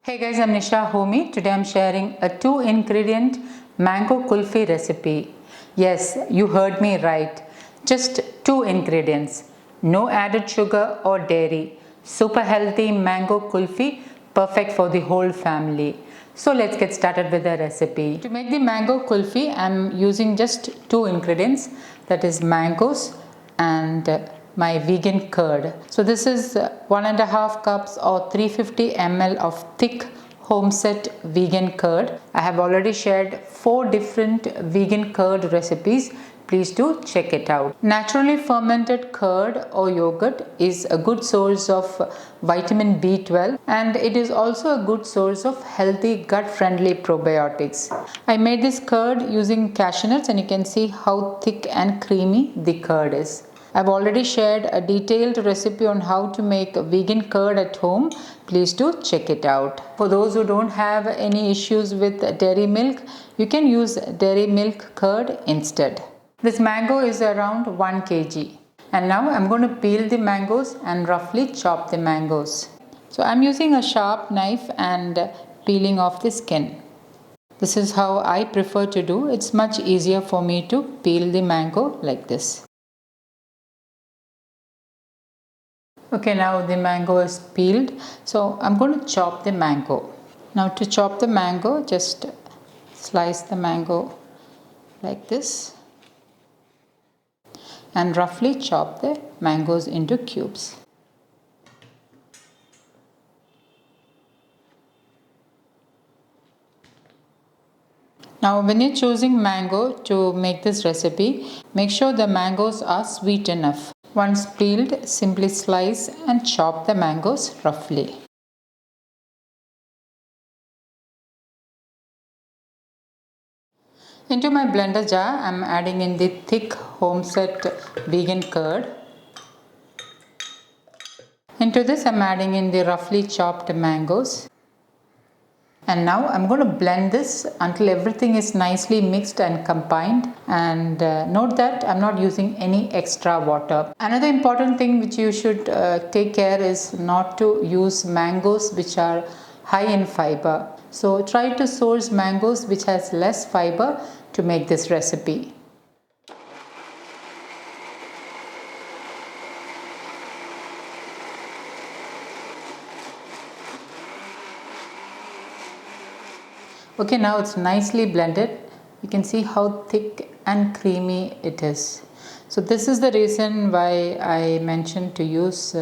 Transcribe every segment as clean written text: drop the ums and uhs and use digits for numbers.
Hey guys, I'm Nisa Homey. Today I'm sharing a 2-ingredient mango kulfi recipe. Yes, you heard me right. Just 2 ingredients. No added sugar or dairy. Super healthy mango kulfi, perfect for the whole family. So let's get started with the recipe. To make the mango kulfi, I'm using just 2 ingredients, that is mangoes and my vegan curd. So this is 1.5 cups or 350 ml of thick homemade vegan curd. I have already shared 4 different vegan curd recipes. Please do check it out. Naturally fermented curd or yogurt is a good source of vitamin B12 and it is also a good source of healthy gut friendly probiotics. I made this curd using cashew nuts and you can see how thick and creamy the curd is. I've already shared a detailed recipe on how to make vegan curd at home. Please do check it out. For those who don't have any issues with dairy milk, you can use dairy milk curd instead. This mango is around 1 kg. And now I'm going to peel the mangoes and roughly chop the mangoes. So I'm using a sharp knife and peeling off the skin. This is how I prefer to do. It's much easier for me to peel the mango like this. Okay, now the mango is peeled, so I'm going to chop the mango. Now to chop the mango, just slice the mango like this and roughly chop the mangoes into cubes. Now when you're choosing mango to make this recipe, make sure the mangoes are sweet enough. Once peeled, simply slice and chop the mangoes roughly. Into my blender jar, I am adding in the thick homemade vegan curd. Into this, I am adding in the roughly chopped mangoes. And now I'm going to blend this until everything is nicely mixed and combined. And note that I'm not using any extra water. Another important thing which you should take care is not to use mangoes which are high in fiber. So try to source mangoes which has less fiber to make this recipe. Okay, now it's nicely blended. You can see how thick and creamy it is. So this is the reason why I mentioned to use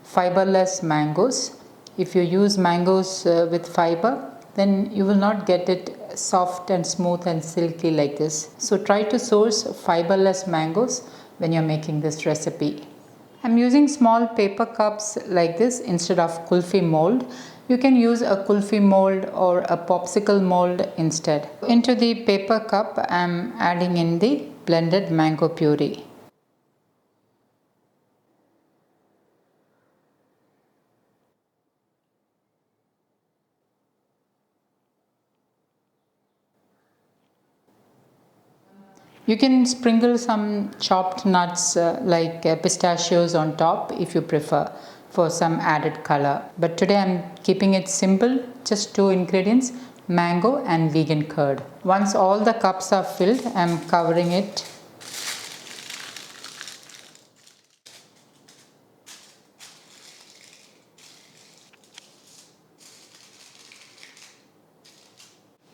fiberless mangoes. If you use mangoes with fiber, then you will not get it soft and smooth and silky like this. So try to source fiberless mangoes when you're making this recipe. I'm using small paper cups like this instead of kulfi mold. You can use a kulfi mold or a popsicle mold instead. Into the paper cup, I'm adding in the blended mango puree. You can sprinkle some chopped nuts like pistachios on top if you prefer for some added color. But today I'm keeping it simple, just 2 ingredients, mango and vegan curd. Once all the cups are filled, I'm covering it.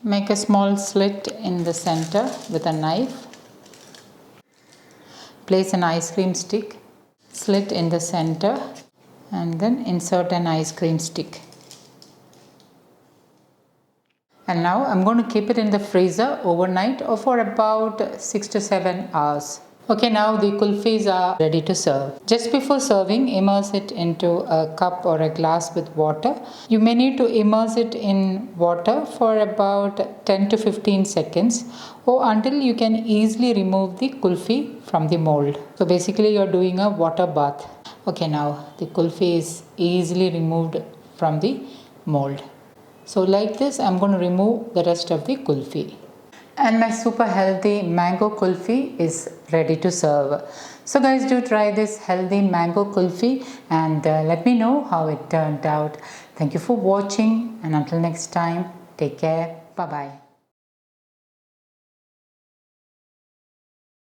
Make a small slit in the center with a knife. Place an ice cream stick, slit in the center, and then insert an ice cream stick. And now I'm going to keep it in the freezer overnight or for about 6 to 7 hours. Okay, now the kulfis are ready to serve. Just before serving, immerse it into a cup or a glass with water. You may need to immerse it in water for about 10 to 15 seconds or until you can easily remove the kulfi from the mold. So basically you're doing a water bath. Okay, now the kulfi is easily removed from the mold. So like this, I'm going to remove the rest of the kulfi. And my super healthy mango kulfi is ready to serve. So guys, do try this healthy mango kulfi and let me know how it turned out. Thank you for watching, and until next time, take care. Bye bye.